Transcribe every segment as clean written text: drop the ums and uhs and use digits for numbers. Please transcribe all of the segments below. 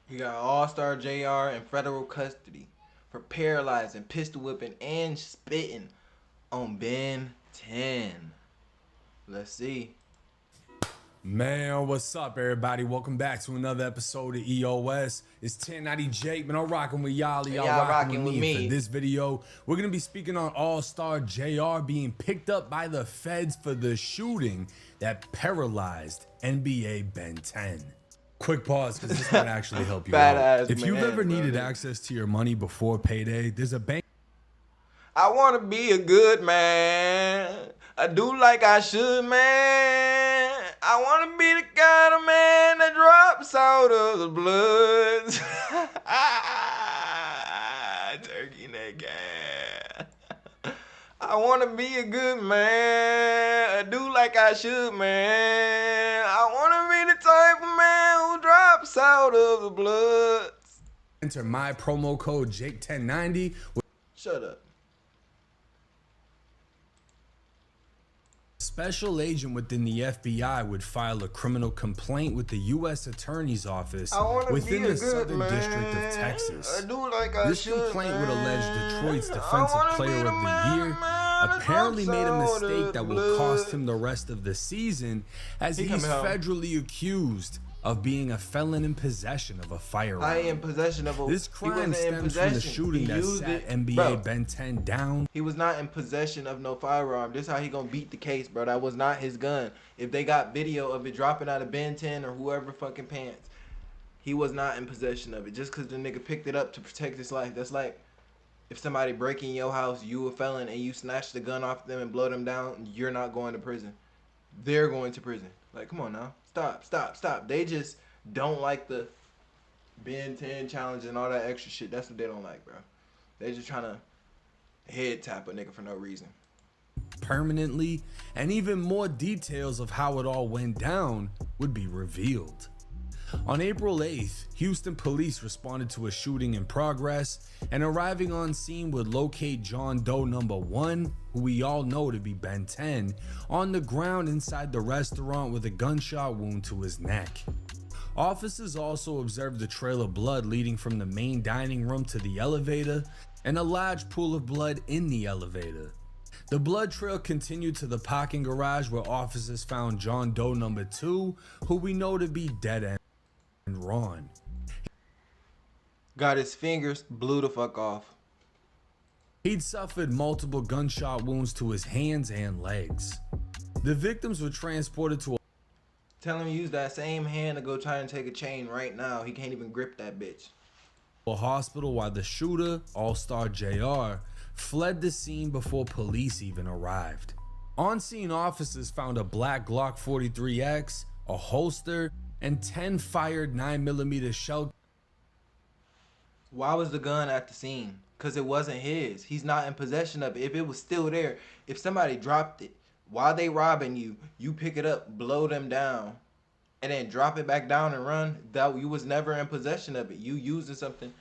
He got AllStar JR in federal custody for paralyzing, pistol whipping, and spitting on Ben 10. Let's see. Man, what's up, everybody? Welcome back to another episode of EOS. It's 1090 Jake, man. I'm rocking with y'all. Y'all rocking with me. And for this video, we're going to be speaking on AllStar JR being picked up by the feds for the shooting that paralyzed NBA Ben 10. Quick pause, because this might actually help you out. If you've ever needed access to your money before payday, there's a bank. I want to be a good man. I do like I should, man. I want to be the kind of man that drops out of the blood. Turkey neck guy. I want to be a good man. I do like I should, man. I want to be the type of man who drops out of the blood. Enter my promo code Jake1090. Shut up. Special agent within the FBI would file a criminal complaint with the U.S. Attorney's Office within the Southern District of Texas. This complaint would allege Detroit's Defensive Player of the Year apparently made a mistake that will cost him the rest of the season, as he's federally accused of being a felon in possession of a firearm. This crime stems from the shooting that sat NBA Ben 10 down. He was not in possession of no firearm. This is how he gonna beat the case, bro. That was not his gun. If they got video of it dropping out of Ben 10 or whoever fucking pants, he was not in possession of it. Just because the nigga picked it up to protect his life. That's like if somebody break in your house, you a felon, and you snatch the gun off them and blow them down, you're not going to prison. They're going to prison. Like, come on now. Stop. They just don't like the Ben 10 challenge and all that extra shit. That's what they don't like, bro. They just trying to head tap a nigga for no reason. Permanently, and even more details of how it all went down would be revealed. On April 8th, Houston police responded to a shooting in progress, and arriving on scene would locate John Doe number 1, who we all know to be Ben 10, on the ground inside the restaurant with a gunshot wound to his neck. Officers also observed a trail of blood leading from the main dining room to the elevator, and a large pool of blood in the elevator. The blood trail continued to the parking garage, where officers found John Doe number 2, who we know to be dead and Ron. Got his fingers blew the fuck off. He'd suffered multiple gunshot wounds to his hands and legs. The victims were transported to a Tell him to use that same hand to go try and take a chain right now. He can't even grip that bitch. hospital, while the shooter, AllStar JR, fled the scene before police even arrived. On-scene officers found a black Glock 43X, a holster, and 10 fired 9mm shell. Why was the gun at the scene? Because it wasn't his. He's not in possession of it. If it was still there, if somebody dropped it while they robbing you, you pick it up, blow them down, and then drop it back down and run, that you was never in possession of it. You using something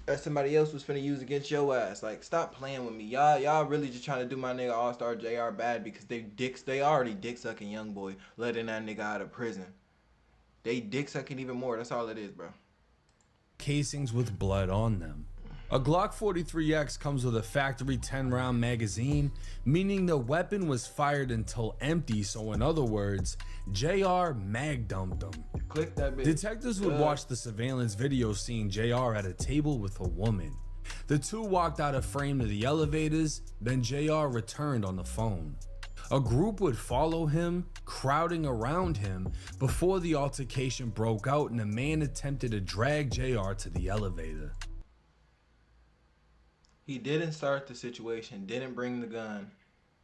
that somebody else was finna use against your ass. Like, stop playing with me. Y'all really just trying to do my nigga AllStar JR bad because they already dick sucking young boy, letting that nigga out of prison. They dick sucking even more. That's all it is, bro. Casings with blood on them. A Glock 43X comes with a factory 10-round magazine, meaning the weapon was fired until empty, so in other words, JR mag dumped them. Click that bitch. Detectives would watch the surveillance video seeing JR at a table with a woman. The two walked out of frame to the elevators, then JR returned on the phone. A group would follow him, crowding around him, before the altercation broke out and a man attempted to drag JR to the elevator. He didn't start the situation, didn't bring the gun,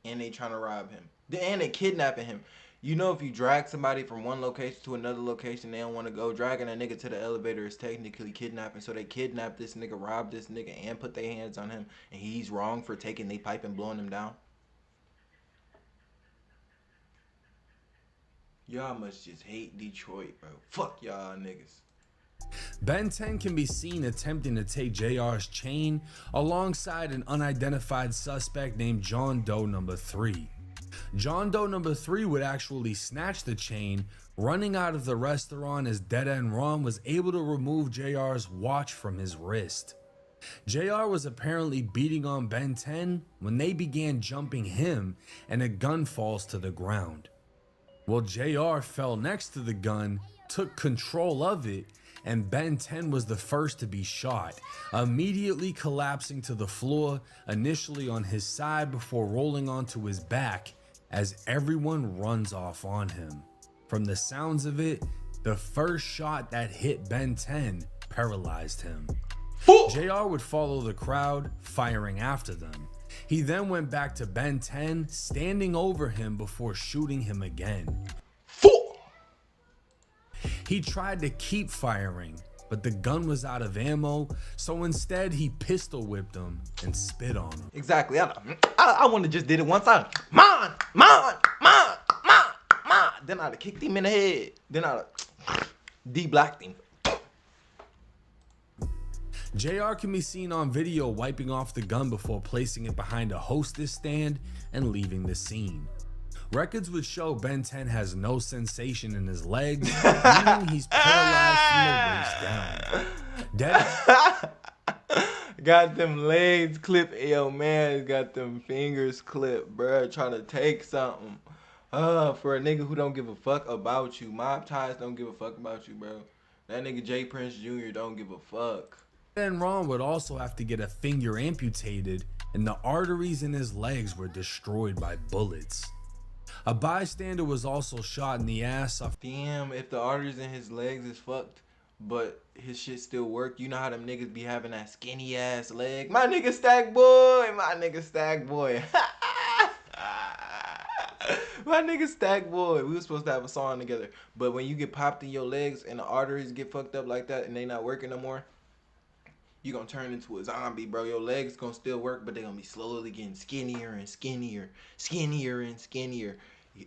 and they trying to rob him. And they kidnapping him. You know, if you drag somebody from one location to another location, they don't want to go. Dragging a nigga to the elevator is technically kidnapping. So they kidnapped this nigga, robbed this nigga, and put their hands on him. And he's wrong for taking their pipe and blowing them down. Y'all must just hate Detroit, bro. Fuck y'all niggas. Ben 10 can be seen attempting to take JR's chain alongside an unidentified suspect named John Doe number 3. John Doe number 3 would actually snatch the chain, Running out of the restaurant as Dead End Ron was able to remove JR's watch from his wrist. JR was apparently beating on Ben 10 when they began jumping him and a gun falls to the ground. Well, JR fell next to the gun, took control of it, and Ben 10 was the first to be shot, immediately collapsing to the floor, initially on his side before rolling onto his back as everyone runs off on him. From the sounds of it, the first shot that hit Ben 10 paralyzed him. JR would follow the crowd, firing after them. He then went back to Ben 10, standing over him before shooting him again. He tried to keep firing, but the gun was out of ammo, so instead he pistol whipped him and spit on him. Exactly. I want to just did it one time. Mine. Then I'd have kicked him in the head. Then I'd have de-blacked him. JR can be seen on video wiping off the gun before placing it behind a hostess stand and leaving the scene. Records would show Ben 10 has no sensation in his legs, meaning he's paralyzed from the waist down. Dead. Got them legs clipped. Yo, man, got them fingers clipped, bruh. Trying to take something. For a nigga who don't give a fuck about you. Mob Ties don't give a fuck about you, bro. That nigga J Prince Jr. don't give a fuck. Ben Ron would also have to get a finger amputated, and the arteries in his legs were destroyed by bullets. A bystander was also shot in the ass. Damn, if the arteries in his legs is fucked, but his shit still work. You know how them niggas be having that skinny ass leg. My nigga Stack Boy. My nigga Stack Boy. My nigga Stack Boy. We were supposed to have a song together. But when you get popped in your legs and the arteries get fucked up like that and they not working no more, you gonna turn into a zombie, bro. Your legs gonna still work, but they gonna be slowly getting skinnier and skinnier.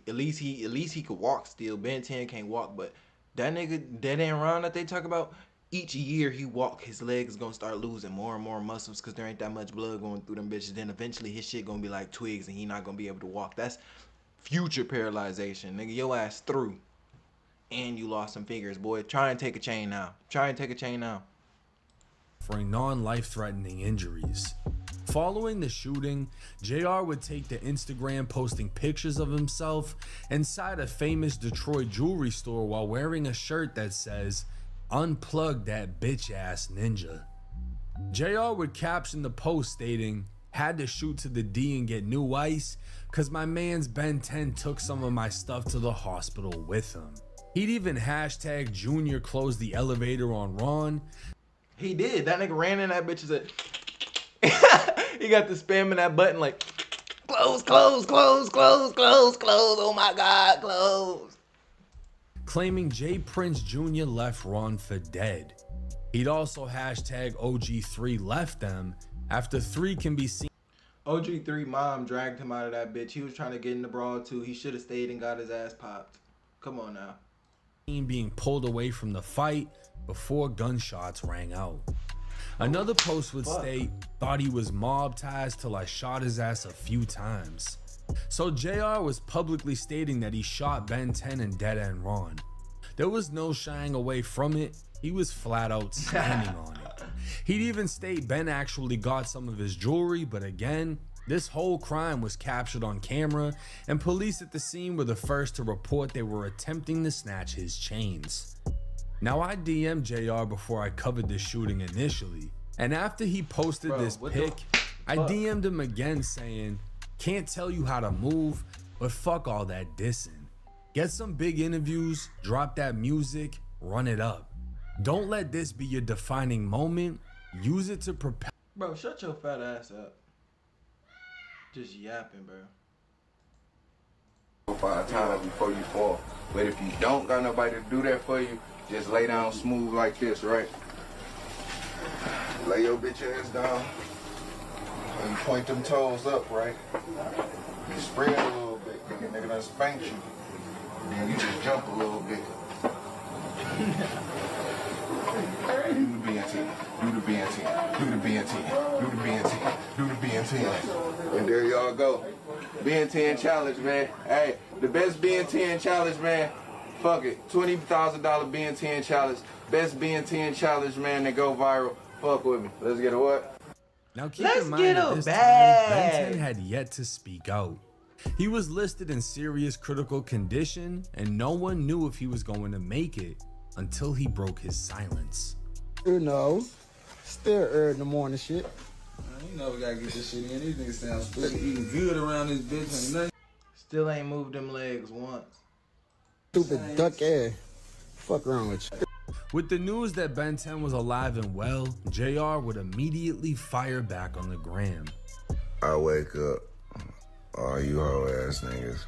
At least he could walk still. Ben 10 can't walk, but that nigga Dead End Ron that they talk about, each year he walk, his legs gonna start losing more and more muscles because there ain't that much blood going through them bitches. Then eventually his shit gonna be like twigs and he not gonna be able to walk. That's future paralyzation, nigga. Your ass through, and you lost some fingers, boy. Try and take a chain now. For non-life-threatening injuries. Following the shooting, JR would take to Instagram posting pictures of himself inside a famous Detroit jewelry store while wearing a shirt that says, "Unplug that bitch ass ninja." JR would caption the post stating, "Had to shoot to the D and get new ice cause my man's Ben 10 took some of my stuff to the hospital with him." He'd even hashtag Junior closed the elevator on Ron. He did. That nigga ran in that bitch and said, he got to spamming that button like, close. Oh my God, close. Claiming J Prince Jr. left Ron for dead. He'd also hashtag OG3 left them after 3 can be seen. OG3 mom dragged him out of that bitch. He was trying to get in the brawl too. He should have stayed and got his ass popped. Come on now. Being pulled away from the fight before gunshots rang out. Another post would state, "Thought he was mob ties till I shot his ass a few times." So JR was publicly stating that he shot Ben 10 and Dead End Ron. There was no shying away from it. He was flat out standing on it. He'd even state Ben actually got some of his jewelry, but again, this whole crime was captured on camera, and police at the scene were the first to report they were attempting to snatch his chains. Now, I DM'd JR before I covered this shooting initially, and after he posted this pic, I DM'd him again saying, "Can't tell you how to move, but fuck all that dissing. Get some big interviews, drop that music, run it up. Don't let this be your defining moment. Use it to propel." Bro, shut your fat ass up. Just yapping, bro. 5 times before you fall. But if you don't got nobody to do that for you, just lay down smooth like this, right? Lay your bitch ass down. And you point them toes up, right? You spread a little bit. Nigga done spanked you. Then you just jump a little bit. Do the BNT. Do the BNT. Do the BNT. Do the BNT. Do the BNT. And there y'all go. BN10 challenge, man. Hey, the best BN10 challenge, man. Fuck it. $20,000 Ben 10 challenge. Best Ben 10 challenge, man, that go viral. Fuck with me. Let's get a what? Now keep Let's in mind get at a this time, bag. Ben 10 had yet to speak out. He was listed in serious critical condition, and no one knew if he was going to make it until he broke his silence. You know, still early in the morning shit. You know we gotta get this shit in. These niggas sound stupid. Eating good around this bitch and nothing. Still ain't moved them legs once. Stupid duck ass. Fuck wrong with you. With the news that Ben 10 was alive and well, JR would immediately fire back on the gram. I wake up. All you hoe ass niggas.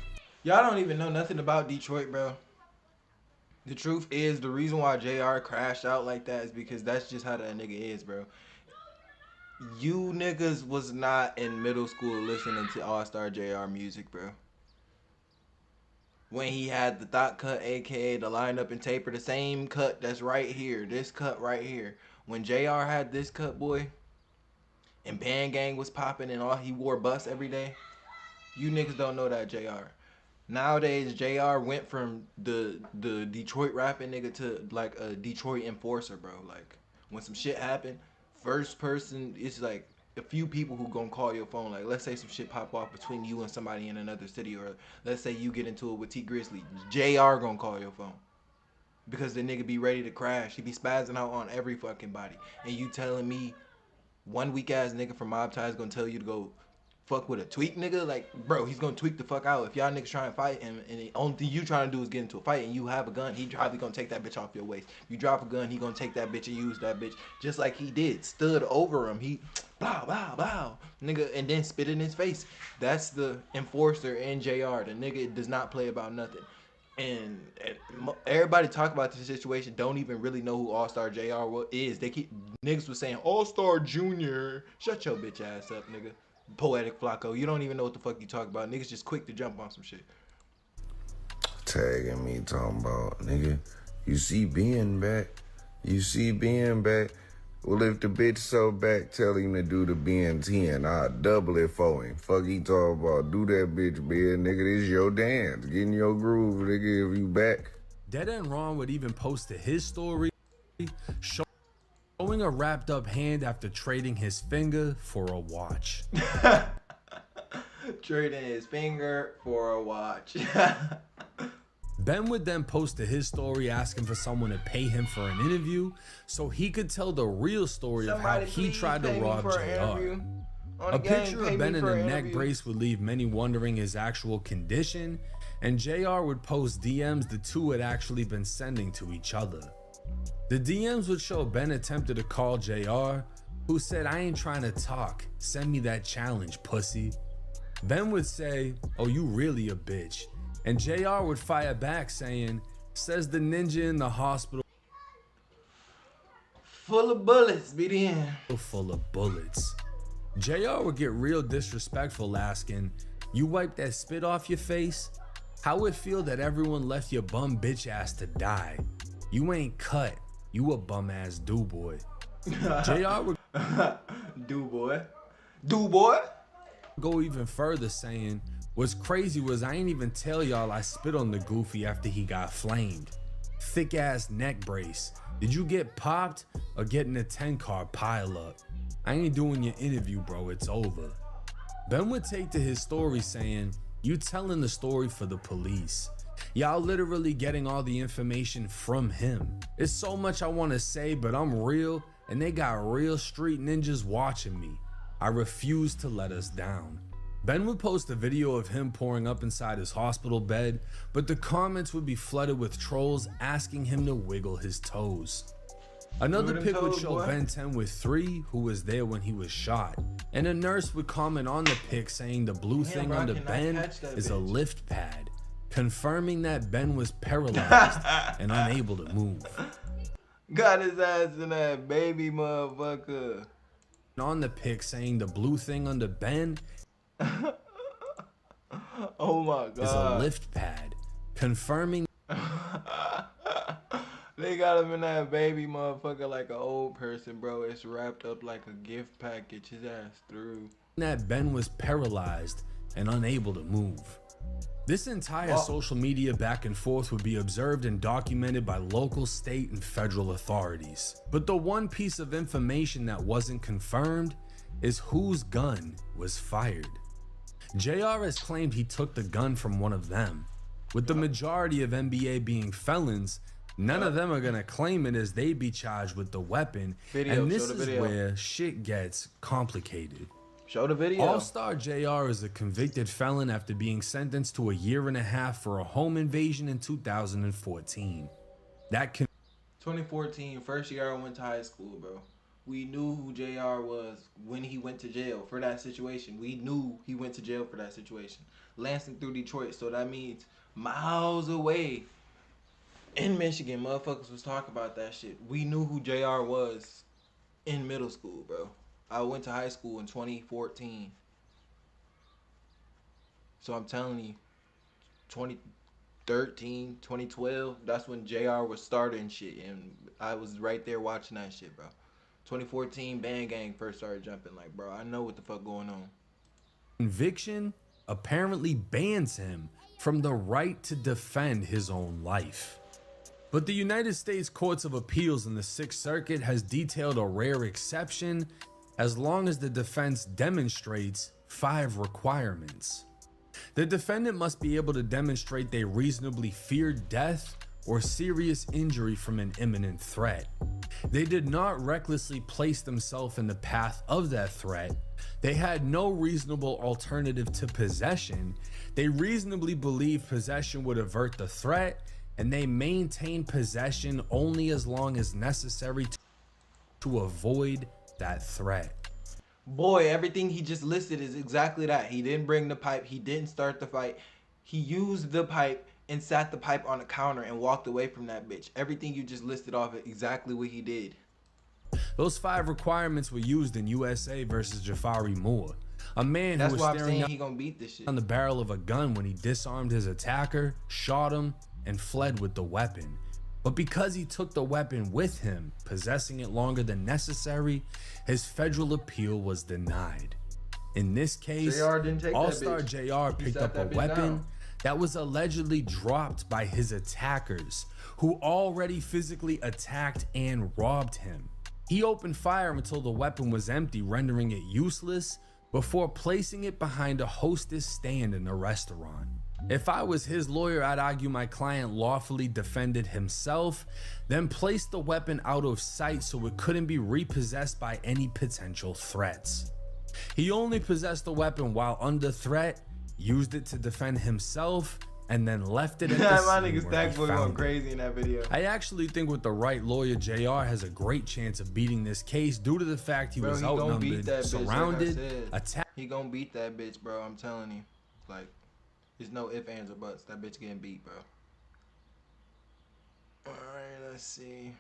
Y'all don't even know nothing about Detroit, bro. The truth is, the reason why JR crashed out like that is because that's just how that nigga is, bro. You niggas was not in middle school listening to AllStar JR music, bro. When he had the thought cut, aka the line up and taper, the same cut that's right here, this cut right here. When JR had this cut, boy, and Band Gang was popping and all, he wore bus every day. You niggas don't know that JR. Nowadays, JR went from the Detroit rapping nigga to like a Detroit enforcer, bro. Like when some shit happen, first person, it's like a few people who gonna call your phone. Like let's say some shit pop off between you and somebody in another city, or let's say you get into it with T Grizzly, JR gonna call your phone. Because the nigga be ready to crash. He be spazzing out on every fucking body. And you telling me one weak ass nigga from Mob Tie is gonna tell you to go fuck with a tweak nigga? Like, bro, he's gonna tweak the fuck out. If y'all niggas try and fight him, and the only thing you trying to do is get into a fight, and you have a gun, he probably gonna take that bitch off your waist. You drop a gun, he gonna take that bitch and use that bitch, just like he did. Stood over him, he blah blah blah, nigga, and then spit in his face. That's the enforcer in JR. The nigga does not play about nothing. And everybody talk about this situation don't even really know who AllStar JR is. They keep niggas was saying AllStar Junior. Shut your bitch ass up, nigga. Poetic Flacco, you don't even know what the fuck you talk about. Niggas just quick to jump on some shit. Tagging me talking about, nigga, you see Ben back. You see Ben back. Well, if the bitch so back, tell him to do the Ben 10. I'll double it for him. Fuck he talking about. Do that bitch, Ben. Nigga, this your dance. Get in your groove, nigga, if you back. Dead End Ron would even post to his story showing a wrapped up hand after trading his finger for a watch. Trading his finger for a watch. Ben would then post to his story asking for someone to pay him for an interview so he could tell the real story of how he tried to rob JR. A picture of Ben in a neck brace would leave many wondering his actual condition, and JR would post DMs the two had actually been sending to each other. The DMs would show Ben attempted to call JR, who said, "I ain't trying to talk, send me that challenge, pussy." Ben would say, "Oh, you really a bitch." And JR would fire back saying, "Says the ninja in the hospital Full of bullets, BDN. full of bullets." JR would get real disrespectful asking, "You wipe that spit off your face? How would it feel that everyone left your bum bitch ass to die? You ain't cut, you a bum ass do boy." JR would Do boy. go even further saying, "What's crazy was I ain't even tell y'all I spit on the goofy after he got flamed. Thick ass neck brace. Did you get popped or getting a 10-car pile up? I ain't doing your interview, bro, it's over." Ben would take to his story saying, "You telling the story for the police. Y'all literally getting all the information from him. It's so much I want to say, but I'm real and they got real street ninjas watching me. I refuse to let us down." Ben would post a video of him pouring up inside his hospital bed, but the comments would be flooded with trolls asking him to wiggle his toes. Another pic would show Ben 10 with 3 who was there when he was shot, and a nurse would comment on the pic saying the blue thing under Ben is a lift pad, confirming that Ben was paralyzed and unable to move. Got his ass in that baby motherfucker. On the pic saying the blue thing under Ben Oh my god. is a lift pad, confirming They got him in that baby motherfucker like an old person, bro. It's wrapped up like a gift package. His ass through. that Ben was paralyzed and unable to move. This entire social media back and forth would be observed and documented by local, state, and federal authorities. But the one piece of information that wasn't confirmed is whose gun was fired. JR has claimed he took the gun from one of them. With the majority of NBA being felons, none of them are gonna claim it as they'd be charged with the weapon, and this is where shit gets complicated. Show the video. AllStar JR is a convicted felon after being sentenced to a 1.5 years for a home invasion in 2014. 2014, first year I went to high school, bro. We knew who JR was when he went to jail for that situation. We knew he went to jail for that situation. Lansing through Detroit, so that means miles away in Michigan, motherfuckers was talking about that shit. We knew who JR was in middle school, bro. I went to high school in 2014. So I'm telling you, 2013, 2012, that's when JR was starting shit. And I was right there watching that shit, bro. 2014, Band Gang first started jumping. Like, bro, I know what the fuck going on. Conviction apparently bans him from the right to defend his own life. But the United States Courts of Appeals in the Sixth Circuit has detailed a rare exception as long as the defense demonstrates 5 requirements. The defendant must be able to demonstrate they reasonably feared death or serious injury from an imminent threat. They did not recklessly place themselves in the path of that threat. They had no reasonable alternative to possession. They reasonably believed possession would avert the threat, and they maintained possession only as long as necessary to avoid that threat. Boy, everything he just listed is exactly that. He didn't bring the pipe. He didn't start the fight. He used the pipe and sat the pipe on the counter and walked away from that bitch. Everything you just listed off is exactly what he did. Those 5 requirements were used in USA versus Jafari Moore, a man who was staring he gonna beat this shit on the barrel of a gun when he disarmed his attacker, shot him, and fled with the weapon. But because he took the weapon with him, possessing it longer than necessary, his federal appeal was denied. In this case, AllStar JR picked up a weapon that was allegedly dropped by his attackers, who already physically attacked and robbed him. He opened fire until the weapon was empty, rendering it useless, before placing it behind a hostess stand in the restaurant. If I was his lawyer, I'd argue my client lawfully defended himself, then placed the weapon out of sight so it couldn't be repossessed by any potential threats. He only possessed the weapon while under threat, used it to defend himself, and then left it at the scene. My nigga Stackboy going crazy in that video. I actually think with the right lawyer, JR has a great chance of beating this case due to the fact he was outnumbered, surrounded, attacked. He gonna beat that bitch, bro. I'm telling you. Like, there's no ifs, ands, or buts. That bitch getting beat, bro. Alright, let's see.